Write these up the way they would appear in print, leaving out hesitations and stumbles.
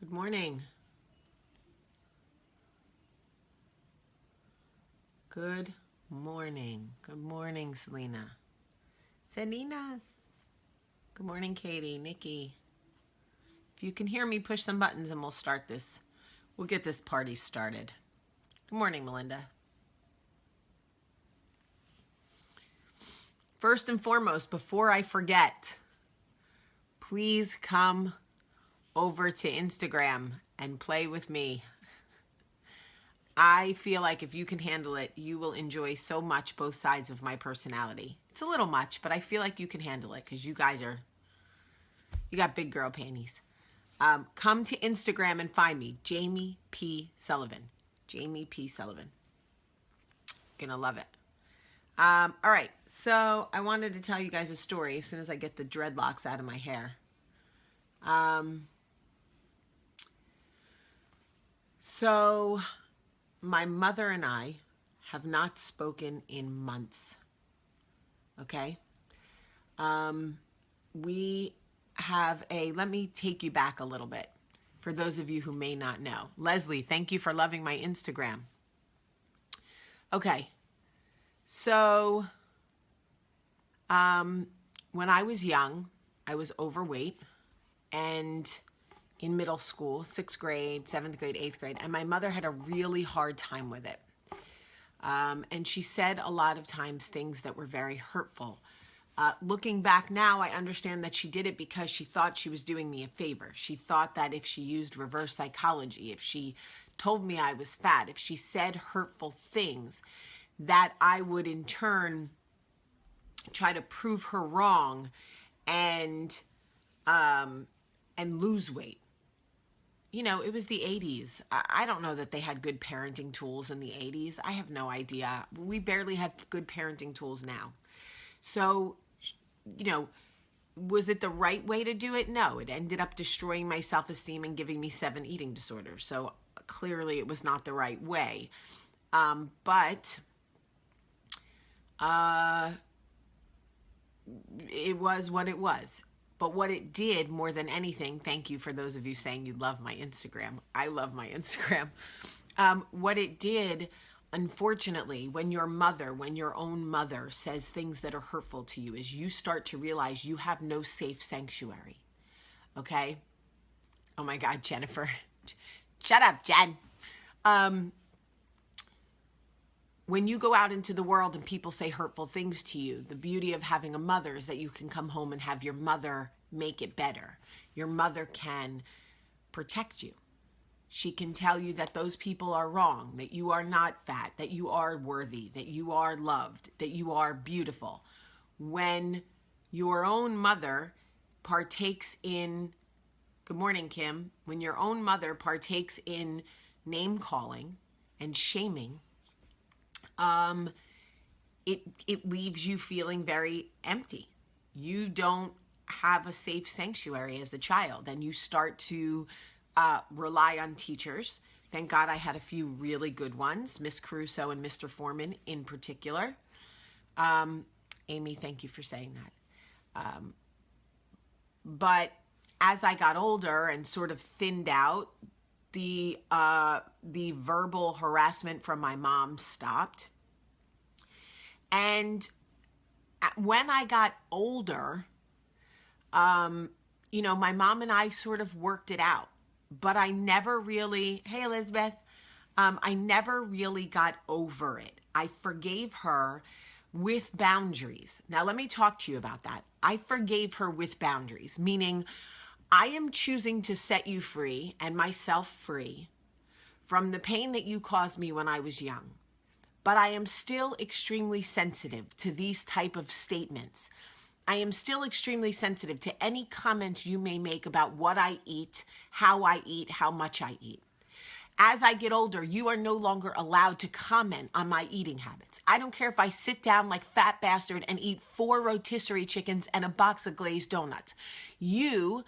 Good morning. Good morning. Good morning, Selena. Selena. Good morning, Katie, Nikki. If you can hear me, push some buttons and we'll start this. We'll get this party started. Good morning, Melinda. First and foremost, before I forget, please come over to Instagram and play with me. I feel like if you can handle it, you will enjoy so much both sides of my personality. It's a little much, but I feel like you can handle it because you got big girl panties. Come to Instagram and find me, Jamie P. Sullivan. Jamie P. Sullivan. Gonna love it. All right, so I wanted to tell you guys a story as soon as I get the dreadlocks out of my hair. So my mother and I have not spoken in months. Okay? We have let me take you back a little bit for those of you who may not know. Leslie, thank you for loving my Instagram. Okay. So, when I was young, I was overweight and in middle school, 6th grade, 7th grade, 8th grade, and my mother had a really hard time with it. And she said a lot of times things that were very hurtful. Looking back now, I understand that she did it because she thought she was doing me a favor. She thought that if she used reverse psychology, if she told me I was fat, if she said hurtful things, that I would in turn try to prove her wrong and lose weight. You know, it was the 80s. I don't know that they had good parenting tools in the 80s. I have no idea. We barely have good parenting tools now. So, you know, was it the right way to do it? No, it ended up destroying my self-esteem and giving me 7 eating disorders. So clearly it was not the right way. But it was what it was. But what it did more than anything, thank you for those of you saying you love my Instagram. I love my Instagram. What it did, unfortunately, when your own mother says things that are hurtful to you, is you start to realize you have no safe sanctuary. Okay? Oh my God, Jennifer. Shut up, Jen. When you go out into the world and people say hurtful things to you, the beauty of having a mother is that you can come home and have your mother make it better. Your mother can protect you. She can tell you that those people are wrong, that you are not fat, that you are worthy, that you are loved, that you are beautiful. When your own mother partakes in, good morning, Kim, when your own mother partakes in name calling and shaming, it leaves you feeling very empty. You don't have a safe sanctuary as a child, and you start to rely on teachers. Thank God I had a few really good ones, Miss Caruso and Mr. Foreman in particular. Amy, thank you for saying that. But as I got older and sort of thinned out, the verbal harassment from my mom stopped. And when I got older, you know, my mom and I sort of worked it out, but I never really, hey Elizabeth, I never really got over it. I forgave her with boundaries. Now let me talk to you about that. I forgave her with boundaries, meaning I am choosing to set you free and myself free from the pain that you caused me when I was young. But I am still extremely sensitive to these type of statements. I am still extremely sensitive to any comments you may make about what I eat, how much I eat. As I get older, you are no longer allowed to comment on my eating habits. I don't care if I sit down like fat bastard and eat 4 rotisserie chickens and a box of glazed donuts. You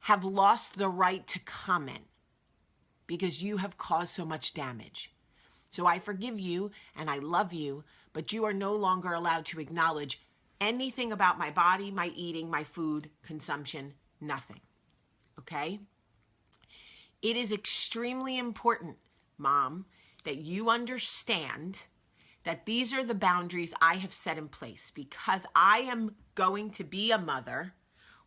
have lost the right to comment because you have caused so much damage. So I forgive you and I love you, but you are no longer allowed to acknowledge anything about my body, my eating, my food consumption, nothing. Okay? It is extremely important, Mom, that you understand that these are the boundaries I have set in place because I am going to be a mother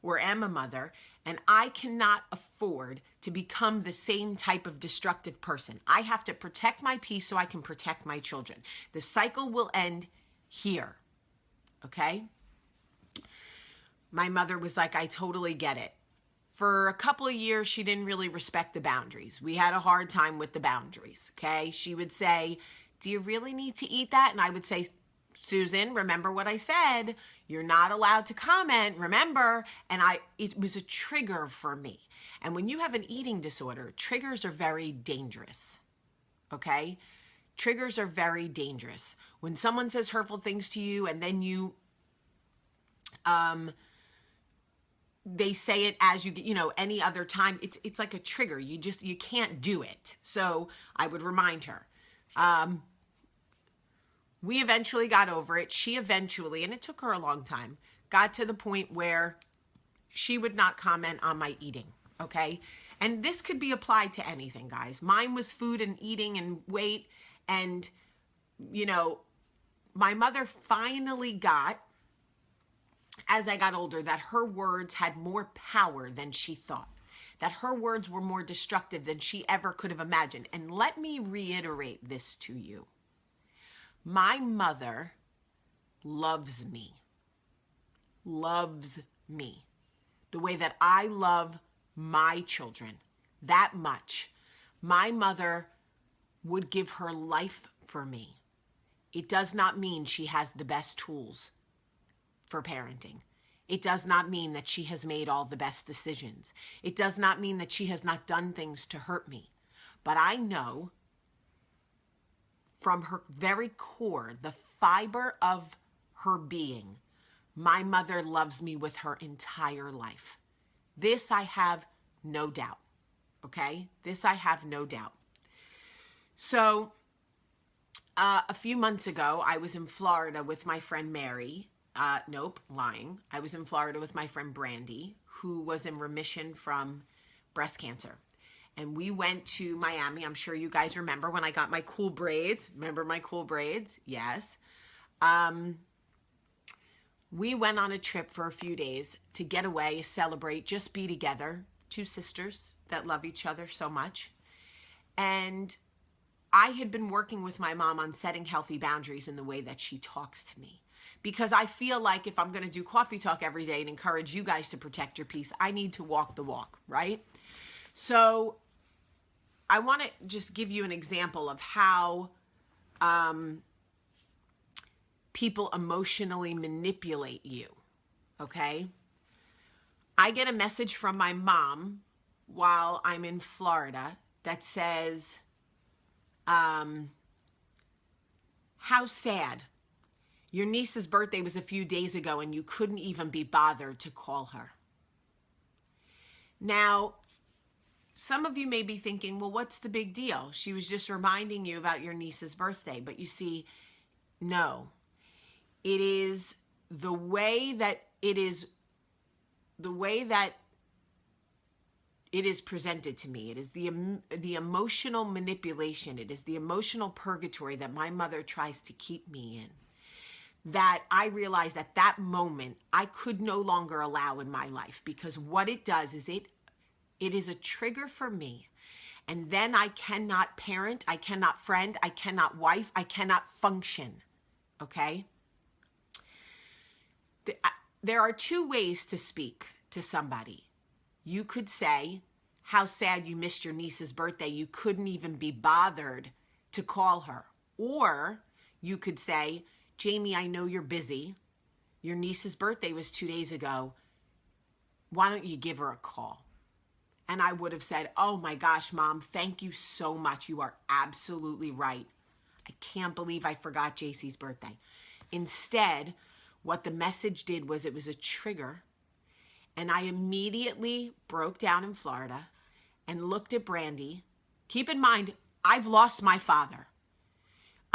or am a mother, and I cannot afford to become the same type of destructive person. I have to protect my peace so I can protect my children. The cycle will end here, okay? My mother was like, I totally get it. For a couple of years, she didn't really respect the boundaries. We had a hard time with the boundaries, okay? She would say, do you really need to eat that? And I would say, Susan, remember what I said. You're not allowed to comment, remember? And it was a trigger for me. And when you have an eating disorder, triggers are very dangerous, okay? Triggers are very dangerous. When someone says hurtful things to you and then you, they say it as you know, any other time, it's like a trigger. You can't do it. So I would remind her. We eventually got over it. She eventually, and it took her a long time, got to the point where she would not comment on my eating, okay? And this could be applied to anything, guys. Mine was food and eating and weight. And, you know, my mother finally got, as I got older, that her words had more power than she thought. That her words were more destructive than she ever could have imagined. And let me reiterate this to you. My mother loves me the way that I love my children, that much. My mother would give her life for me. It does not mean she has the best tools for parenting. It does not mean that she has made all the best decisions. It does not mean that she has not done things to hurt me. But I know from her very core, the fiber of her being, my mother loves me with her entire life. This I have no doubt, okay? This I have no doubt. So a few months ago, I was in Florida with my friend Mary. Nope, lying. I was in Florida with my friend Brandy, who was in remission from breast cancer. And we went to Miami. I'm sure you guys remember when I got my cool braids. Remember my cool braids? Yes. We went on a trip for a few days to get away, celebrate, just be together. Two sisters that love each other so much. And I had been working with my mom on setting healthy boundaries in the way that she talks to me. Because I feel like if I'm going to do coffee talk every day and encourage you guys to protect your peace, I need to walk the walk, right? So I want to just give you an example of how people emotionally manipulate you, okay? I get a message from my mom while I'm in Florida that says, how sad. Your niece's birthday was a few days ago and you couldn't even be bothered to call her. Now, some of you may be thinking, well, what's the big deal? She was just reminding you about your niece's birthday. But you see, no. It is the way that it is presented to me. It is the emotional manipulation. It is the emotional purgatory that my mother tries to keep me in. That I realized at that moment I could no longer allow in my life, because what it does is it is a trigger for me. And then I cannot parent, I cannot friend, I cannot wife, I cannot function. Okay? There are two ways to speak to somebody. You could say, how sad you missed your niece's birthday. You couldn't even be bothered to call her. Or you could say, Jamie, I know you're busy. Your niece's birthday was 2 days ago. Why don't you give her a call? And I would have said, oh my gosh, Mom, thank you so much. You are absolutely right. I can't believe I forgot JC's birthday. Instead, what the message did was it was a trigger. And I immediately broke down in Florida and looked at Brandy. Keep in mind, I've lost my father.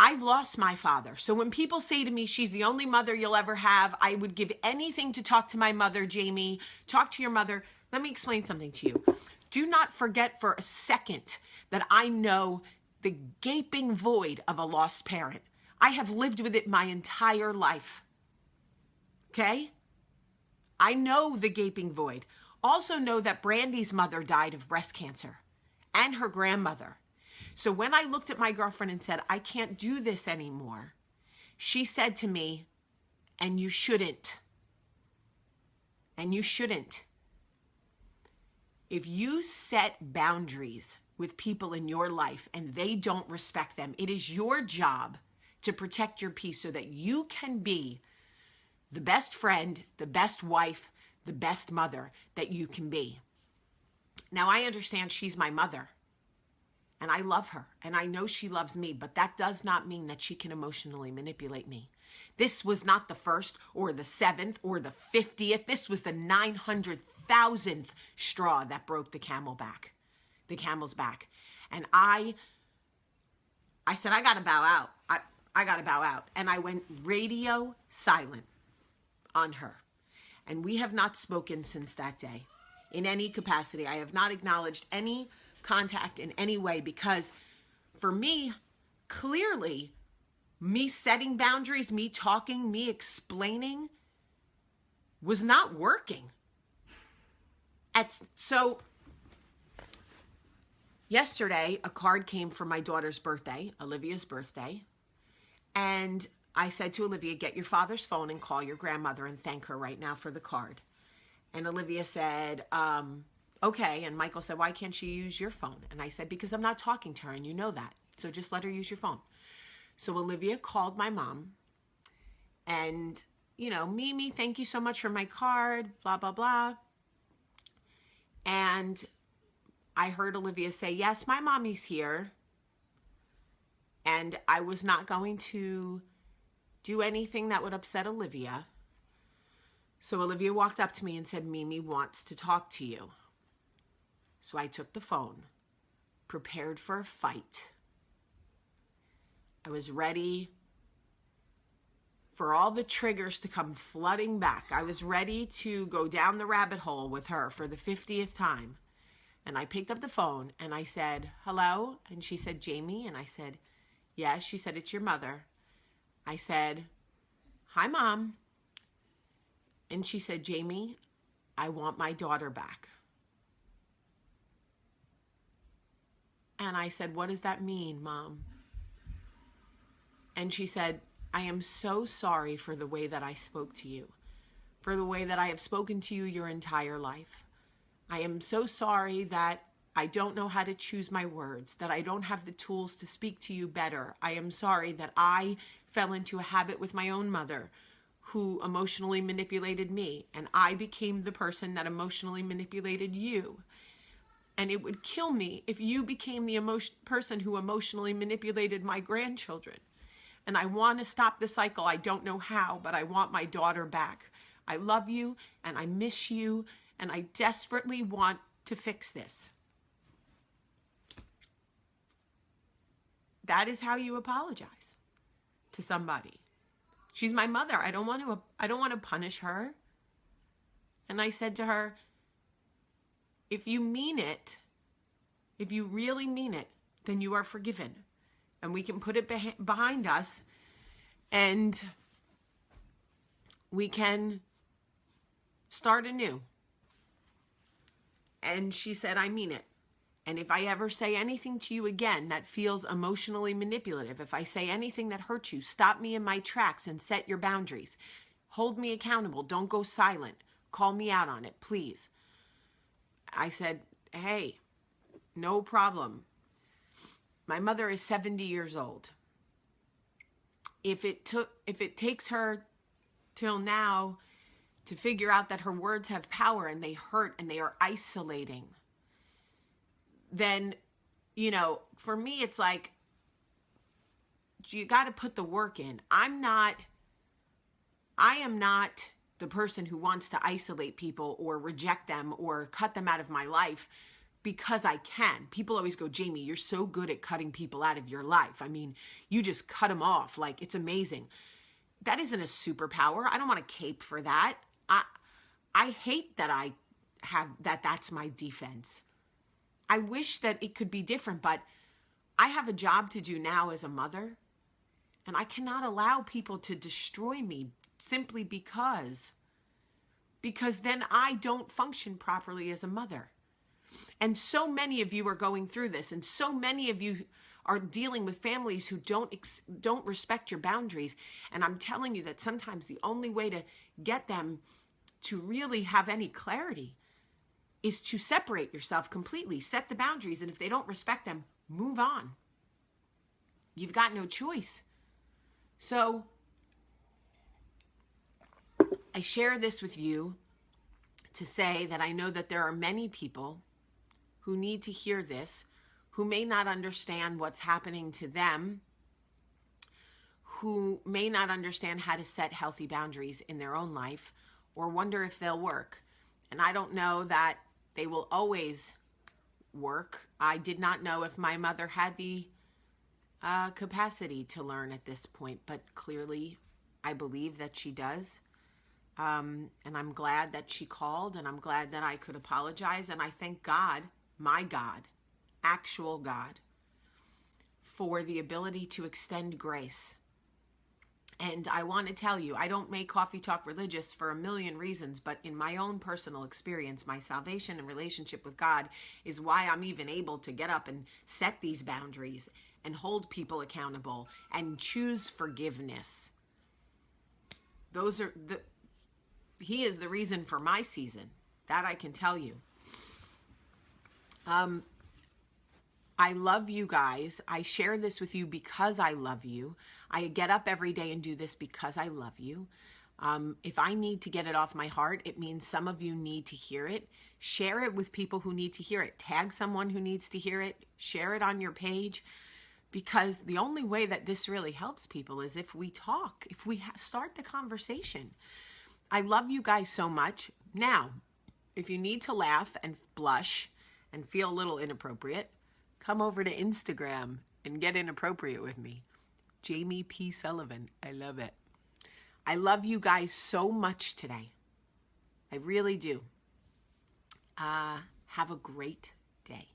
I've lost my father. So when people say to me, she's the only mother you'll ever have, I would give anything to talk to my mother, Jamie. Talk to your mother. Let me explain something to you. Do not forget for a second that I know the gaping void of a lost parent. I have lived with it my entire life. Okay? I know the gaping void. Also know that Brandy's mother died of breast cancer and her grandmother. So when I looked at my girlfriend and said, I can't do this anymore, she said to me, and you shouldn't. And you shouldn't. If you set boundaries with people in your life and they don't respect them, it is your job to protect your peace so that you can be the best friend, the best wife, the best mother that you can be. Now, I understand she's my mother and I love her and I know she loves me, but that does not mean that she can emotionally manipulate me. This was not the first or the 7th or the 50th. This was the 900,000th straw that broke the camel's back. And I said, I got to bow out. I got to bow out. And I went radio silent on her. And we have not spoken since that day in any capacity. I have not acknowledged any contact in any way because for me, clearly, me setting boundaries, me talking, me explaining was not working. So yesterday, a card came for my daughter's birthday, Olivia's birthday. And I said to Olivia, get your father's phone and call your grandmother and thank her right now for the card. And Olivia said, okay. And Michael said, why can't she use your phone? And I said, because I'm not talking to her and you know that. So just let her use your phone. So Olivia called my mom and, Mimi, thank you so much for my card, blah, blah, blah. And I heard Olivia say, yes, my mommy's here. And I was not going to do anything that would upset Olivia. So Olivia walked up to me and said, Mimi wants to talk to you. So I took the phone, prepared for a fight. I was ready for all the triggers to come flooding back. I was ready to go down the rabbit hole with her for the 50th time. And I picked up the phone and I said, hello? And she said, Jamie? And I said, yes. She said, it's your mother. I said, hi, Mom. And she said, Jamie, I want my daughter back. And I said, what does that mean, Mom? And she said, I am so sorry for the way that I spoke to you, for the way that I have spoken to you your entire life. I am so sorry that I don't know how to choose my words, that I don't have the tools to speak to you better. I am sorry that I fell into a habit with my own mother who emotionally manipulated me, and I became the person that emotionally manipulated you. And it would kill me if you became the person who emotionally manipulated my grandchildren. And I want to stop the cycle. I don't know how, but I want my daughter back. I love you and I miss you and I desperately want to fix this. That is how you apologize to somebody. She's my mother. I don't want to punish her. And I said to her, if you mean it, if you really mean it, then you are forgiven. And we can put it behind us and we can start anew. And she said, I mean it. And if I ever say anything to you again that feels emotionally manipulative, if I say anything that hurts you, stop me in my tracks and set your boundaries. Hold me accountable. Don't go silent. Call me out on it, please. I said, hey, no problem. My mother is 70 years old. If it takes her till now to figure out that her words have power and they hurt and they are isolating, then, for me, it's like, you got to put the work in. I am not the person who wants to isolate people or reject them or cut them out of my life because I can. People always go, Jamie, you're so good at cutting people out of your life. I mean, you just cut them off. Like, it's amazing. That isn't a superpower. I don't want to cape for that. I hate that that's my defense. I wish that it could be different, but I have a job to do now as a mother, and I cannot allow people to destroy me simply because then I don't function properly as a mother. And so many of you are going through this, and so many of you are dealing with families who don't respect your boundaries. And I'm telling you that sometimes the only way to get them to really have any clarity is to separate yourself completely, set the boundaries, and if they don't respect them, move on. You've got no choice. So I share this with you to say that I know that there are many people who need to hear this, who may not understand what's happening to them, who may not understand how to set healthy boundaries in their own life, or wonder if they'll work. And I don't know that they will always work. I did not know if my mother had the capacity to learn at this point, but clearly I believe that she does. And I'm glad that she called, and I'm glad that I could apologize. And I thank God, my God, actual God, for the ability to extend grace. And I want to tell you, I don't make Coffee Talk religious for a million reasons, but in my own personal experience, my salvation and relationship with God is why I'm even able to get up and set these boundaries and hold people accountable and choose forgiveness. He is the reason for my season. That I can tell you. I love you guys. I share this with you because I love you. I get up every day and do this because I love you. If I need to get it off my heart, it means some of you need to hear it. Share it with people who need to hear it. Tag someone who needs to hear it. Share it on your page. Because the only way that this really helps people is if we talk, if we start the conversation. I love you guys so much. Now, if you need to laugh and blush and feel a little inappropriate, come over to Instagram and get inappropriate with me. Jamie P. Sullivan. I love it. I love you guys so much today. I really do. Have a great day.